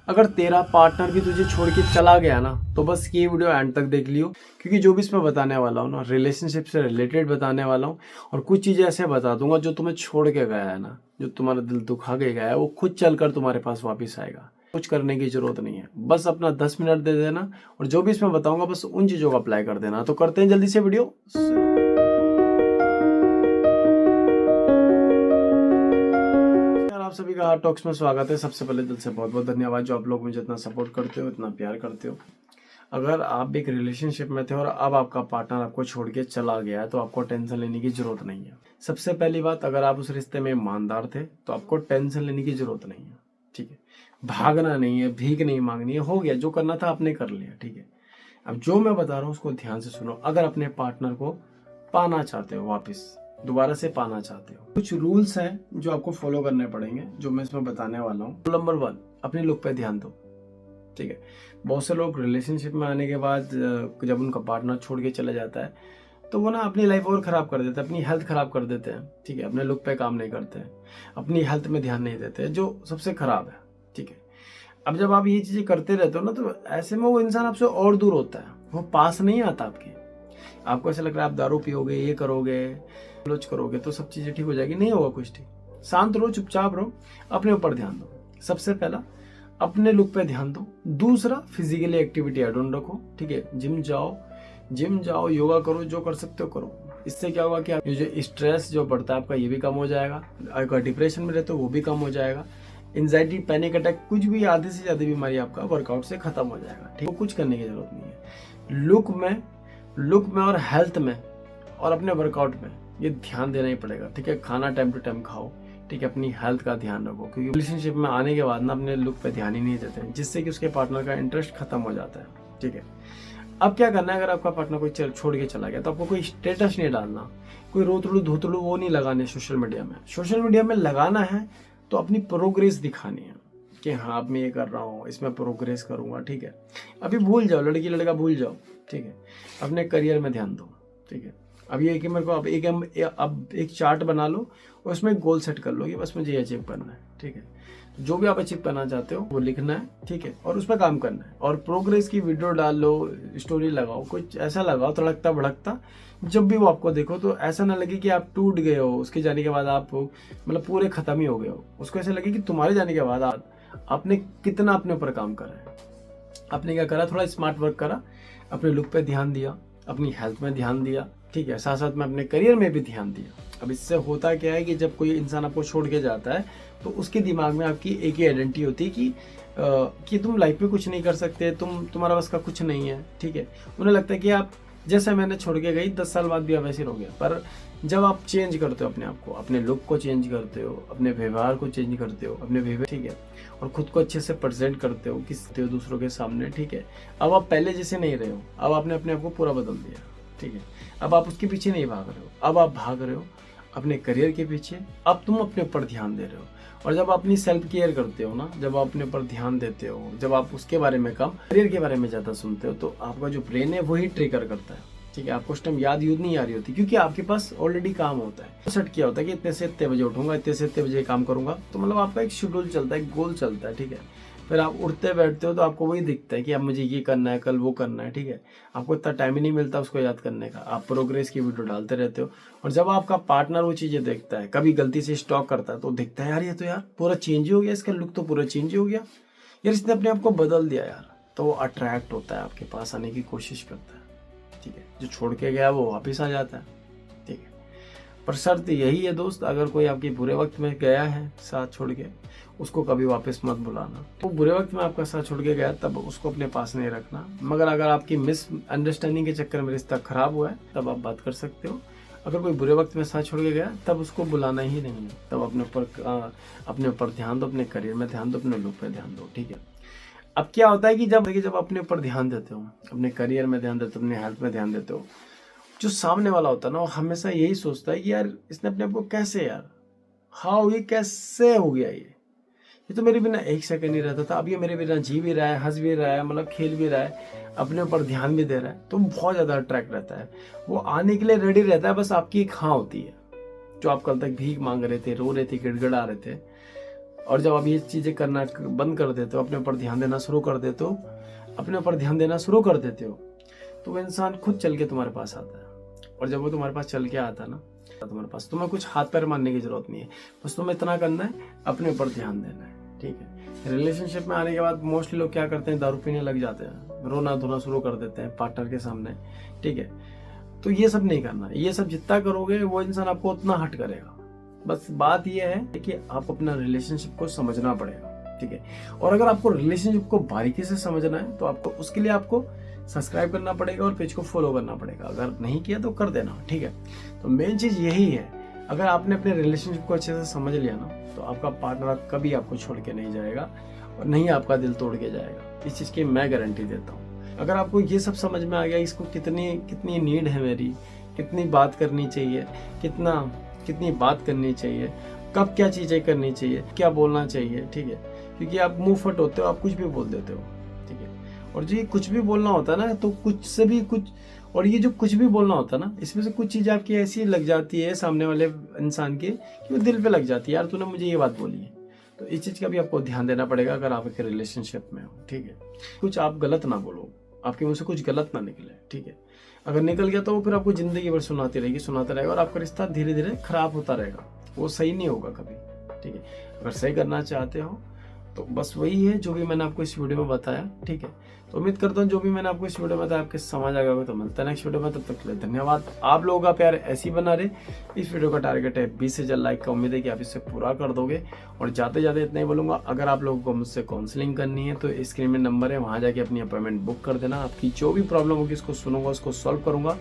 अगर तेरा पार्टनर भी तुझे छोड़ के चला गया ना तो बस ये वीडियो एंड तक देख लियो, क्योंकि जो भी इसमें बताने वाला हूँ ना रिलेशनशिप से रिलेटेड बताने वाला हूँ। और कुछ चीज़ें ऐसे बता दूंगा जो तुम्हें छोड़ के गया है ना, जो तुम्हारा दिल दुखा के गया है, वो खुद चलकर तुम्हारे पास वापस आएगा। कुछ करने की जरूरत नहीं है, बस अपना 10 मिनट दे देना और जो भी इसमें बताऊंगा बस उन चीज़ों को अप्लाई कर देना। तो करते हैं जल्दी से वीडियो शुरू। आप सभी का हार्ट टॉक्स में स्वागत है। सबसे पहले दिल से बहुत बहुत धन्यवाद जो आप लोग मुझे इतना सपोर्ट करते हो, इतना प्यार करते हो। अगर आप भी एक रिलेशनशिप में थे और अब आपका पार्टनर आपको छोड़ के चला गया है तो आपको टेंशन लेने की जरूरत नहीं है। सबसे पहली बात, अगर आप उस रिश्ते में ईमानदार थे तो आपको टेंशन लेने की जरूरत नहीं है। ठीक है, भागना नहीं है, भीख नहीं मांगनी है, हो गया जो करना था आपने कर लिया। ठीक है, अब जो मैं बता रहा हूँ उसको ध्यान से सुनो। अगर अपने पार्टनर को पाना चाहते हो, वापस दोबारा से पाना चाहते हो, कुछ रूल्स हैं जो आपको फॉलो करने पड़ेंगे, जो मैं इसमें बताने वाला हूँ। नंबर 1, अपने लुक पे ध्यान दो। ठीक है, बहुत से लोग रिलेशनशिप में आने के बाद जब उनका पार्टनर छोड़ के चला जाता है तो वो ना अपनी लाइफ और ख़राब कर देते हैं, अपनी हेल्थ ख़राब कर देते हैं। ठीक है, अपने लुक पे काम नहीं करते हैं, अपनी हेल्थ में ध्यान नहीं देते, जो सबसे ख़राब है। ठीक है, अब जब आप ये चीज़ें करते रहते हो ना तो ऐसे में वो इंसान आपसे और दूर होता है, वो पास नहीं आता आपके। आपको ऐसा लग रहा है आप दारू पियोगे, ये करोगे, लोच करोगे तो सब चीज़ें ठीक हो जाएगी, नहीं होगा कुछ ठीक। शांत रहो, चुपचाप रहो, अपने ऊपर ध्यान दो। सबसे पहला अपने लुक पे ध्यान दो। दूसरा, फिजिकली एक्टिविटी ऐड ऑन रखो। ठीक है, जिम जाओ, योगा करो, जो कर सकते हो करो। इससे क्या होगा कि आप ये जो स्ट्रेस जो बढ़ता है आपका, ये भी कम हो जाएगा। अगर डिप्रेशन में रहते हो वो भी कम हो जाएगा। एंजाइटी, पैनिक अटैक, कुछ भी आधे से ज़्यादा बीमारी आपका वर्कआउट से खत्म हो जाएगा। ठीक है, कुछ करने की जरूरत नहीं है। लुक में और हेल्थ में और अपने वर्कआउट में ये ध्यान देना ही पड़ेगा। ठीक है, खाना टाइम टू टाइम खाओ। ठीक है, अपनी हेल्थ का ध्यान रखो, क्योंकि रिलेशनशिप में आने के बाद ना अपने लुक पे ध्यान ही नहीं देते हैं, जिससे कि उसके पार्टनर का इंटरेस्ट खत्म हो जाता है। ठीक है, अब क्या करना है, अगर आपका पार्टनर कोई छोड़ के चला गया तो आपको कोई स्टेटस नहीं डालना, कोई रोतलू धोतलू वो नहीं लगाने सोशल मीडिया में। सोशल मीडिया में लगाना है तो अपनी प्रोग्रेस दिखानी है कि हाँ अब मैं ये कर रहा हूँ, इसमें प्रोग्रेस करूँगा। ठीक है, अभी भूल जाओ, लड़की लड़का भूल जाओ। ठीक है, अपने करियर में ध्यान दो। ठीक है, अब ये कि मेरे को अब एक चार्ट बना लो और उसमें एक गोल सेट कर लो कि बस मुझे ये अचीव करना है। ठीक है, जो भी आप अचीव करना चाहते हो वो लिखना है। ठीक है, और उस पर काम करना है और प्रोग्रेस की वीडियो डाल लो, स्टोरी लगाओ, कुछ ऐसा लगाओ तड़कता भड़कता, जब भी वो आपको देखो तो ऐसा ना लगे कि आप टूट गए हो उसके जाने के बाद, आप मतलब पूरे खत्म ही हो गए हो। उसको ऐसा लगे कि तुम्हारे जाने के बाद आपने कितना अपने ऊपर काम करा है, आपने क्या करा, थोड़ा स्मार्ट वर्क करा, अपने लुक पे ध्यान दिया, अपनी हेल्थ में ध्यान दिया। ठीक है, साथ साथ में अपने करियर में भी ध्यान दिया। अब इससे होता क्या है कि जब कोई इंसान आपको छोड़ के जाता है तो उसके दिमाग में आपकी एक ही आइडेंटिटी होती है कि तुम लाइफ में कुछ नहीं कर सकते, तुम्हारा बस का कुछ नहीं है। ठीक है, उन्हें लगता है कि आप जैसे मैंने छोड़ के गई 10 साल बाद भी आप ऐसे रहोगे। पर जब आप चेंज करते हो अपने आप को, अपने लुक को चेंज करते हो, अपने व्यवहार को चेंज करते हो, अपने बिहेवियर, ठीक है, और खुद को अच्छे से प्रेजेंट करते हो दूसरों के सामने। ठीक है, अब आप पहले जैसे नहीं रहे हो, अब आपने अपने आप को पूरा बदल दिया। ठीक है, अब आप उसके पीछे नहीं भाग रहे हो, अब आप भाग रहे हो अपने करियर के पीछे। अब तुम अपने ऊपर ध्यान दे रहे हो, और जब आप अपनी सेल्फ केयर करते हो ना, जब आप अपने ऊपर ध्यान देते हो, जब आप उसके बारे में कम करियर के बारे में ज़्यादा सुनते हो, तो आपका जो ब्रेन है वही ट्रिगर करता है। ठीक है, आपको उस टाइम याद नहीं आ रही होती, क्योंकि आपके पास ऑलरेडी काम होता है, सेट किया होता है कि इतने से इतने बजे उठूंगा, इतने से इतने बजे काम करूंगा। तो मतलब आपका एक शेड्यूल चलता है, गोल चलता है। ठीक है, फिर आप उठते बैठते हो तो आपको वही दिखता है कि अब मुझे ये करना है, कल वो करना है। ठीक है, आपको इतना टाइम ही नहीं मिलता उसको याद करने का, आप प्रोग्रेस की वीडियो डालते रहते हो। और जब आपका पार्टनर वो चीज़ें देखता है, कभी गलती से स्टॉक करता है, तो दिखता है यार ये तो यार पूरा चेंज ही हो गया, इसका लुक तो पूरा चेंज ही हो गया यार, इसने अपने आप को बदल दिया यार। तो वो अट्रैक्ट होता है, आपके पास आने की कोशिश करता है। ठीक है, जो छोड़ के गया वो वापस आ जाता है। ठीक है, पर शर्त यही है दोस्त, अगर कोई आपके बुरे वक्त में गया है साथ छोड़ के, उसको कभी वापस मत बुलाना। वो बुरे वक्त में आपका साथ छोड़ के गया तब उसको अपने पास नहीं रखना, मगर अगर आपकी मिस अंडरस्टैंडिंग के चक्कर में रिश्ता खराब हुआ है तब आप बात कर सकते हो। अगर कोई बुरे वक्त में साथ छोड़ के गया तब उसको बुलाना ही नहीं है, तब अपने ऊपर ध्यान दो, अपने करियर में ध्यान दो, अपने लुक पे ध्यान दो। ठीक है, अब क्या होता है कि जब अपने ऊपर ध्यान देते हो, अपने करियर में ध्यान देते हो, अपने हेल्थ में ध्यान देते हो, जो सामने वाला होता है ना वो हमेशा यही सोचता है कि यार इसने अपने आप को कैसे, यार हाउ, ये कैसे हो गया, ये तो मेरे बिना एक सेकंड नहीं रहता था, अब ये मेरे बिना जी भी रहा है, हंस भी रहा है, मतलब खेल भी रहा है, अपने ऊपर ध्यान भी दे रहा है। तो बहुत ज़्यादा अट्रैक्ट रहता है, वो आने के लिए रेडी रहता है, बस आपकी एक हाँ होती है। जो आप कल तक भीख मांग रहे थे, रो रहे थे, गिड़गिड़ा रहे थे, और जब आप ये चीज़ें करना बंद कर देते हो, अपने ऊपर ध्यान देना शुरू कर देते हो, अपने ऊपर ध्यान देना शुरू कर देते हो, तो वो इंसान खुद चल के तुम्हारे पास आता है। और जब वो तुम्हारे पास चल के आता है ना, तुम्हारे पास, तुम्हें कुछ हाथ पैर मारने की जरूरत नहीं है, बस तुम्हें इतना करना है, अपने ऊपर ध्यान देना है, ठीक है। रिलेशनशिप में आने के बाद मोस्टली लोग क्या करते हैं, दारू पीने लग जाते हैं, रोना धोना शुरू कर देते हैं पार्टनर के सामने, ठीक है। तो ये सब नहीं करना, ये सब जितना करोगे वो इंसान आपको उतना हर्ट करेगा। बस बात ये है कि आप अपना रिलेशनशिप को समझना पड़ेगा, ठीक है। और अगर आपको रिलेशनशिप को बारीकी से समझना है तो आपको उसके लिए आपको सब्सक्राइब करना पड़ेगा और पेज को फॉलो करना पड़ेगा। अगर नहीं किया तो कर देना, ठीक है। तो मेन चीज यही है, अगर आपने अपने रिलेशनशिप को अच्छे से समझ लिया ना, तो आपका पार्टनर कभी आपको छोड़ के नहीं जाएगा और नहीं आपका दिल तोड़ के जाएगा। इस चीज की मैं गारंटी देता हूँ। अगर आपको ये सब समझ में आ गया, इसको कितनी नीड है मेरी, कितनी बात करनी चाहिए, कितनी बात करनी चाहिए, कब क्या चीजें करनी चाहिए, क्या बोलना चाहिए, ठीक है। क्योंकि आप मुंह फट होते हो, आप कुछ भी बोल देते हो, ठीक है। और जो ये कुछ भी बोलना होता है ना, तो कुछ से भी कुछ, और ये जो कुछ भी बोलना होता है ना, इसमें से कुछ चीज़ आपकी ऐसी लग जाती है सामने वाले इंसान के कि वो दिल पे लग जाती है, यार तूने मुझे ये बात बोली है। तो इस चीज़ का भी आपको ध्यान देना पड़ेगा अगर आप एक रिलेशनशिप में हो, ठीक है। कुछ आप गलत ना बोलो, आपके मुंह से कुछ गलत ना निकले, ठीक है। अगर निकल गया तो वो फिर आपको जिंदगी भर सुनाता रहेगा और आपका रिश्ता धीरे धीरे खराब होता रहेगा, वो सही नहीं होगा कभी, ठीक है। अगर सही करना चाहते हो तो बस वही है जो भी मैंने आपको इस वीडियो में बताया, ठीक है। तो उम्मीद करता हूँ जो भी मैंने आपको इस वीडियो में बताया आपके समझ आ गया होगा। तो मिलता है नेक्स्ट वीडियो में, तब तक के लिए धन्यवाद। आप लोगों का प्यार ऐसे ही बना रहे। इस वीडियो का टारगेट है 20 से ज्यादा लाइक का, उम्मीद है कि आप इसे पूरा कर दोगे। और जाते जाते इतना ही बोलूंगा, अगर आप लोगों को मुझसे काउंसलिंग करनी है तो स्क्रीन में नंबर है, वहाँ जाके अपनी अपॉइंटमेंट बुक कर देना। आपकी जो भी प्रॉब्लम होगी उसको सुनूंगा, उसको सॉल्व करूंगा,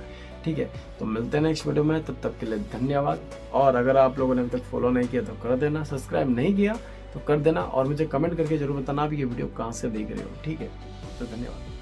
ठीक है। तो मिलते हैं नेक्स्ट वीडियो में, तब तक के लिए धन्यवाद। और अगर आप लोगों ने अभी तक फॉलो नहीं किया तो कर देना, सब्सक्राइब नहीं किया तो कर देना, और मुझे कमेंट करके जरूर बताना आप ये वीडियो कहाँ से देख रहे हो, ठीक है। तो धन्यवाद।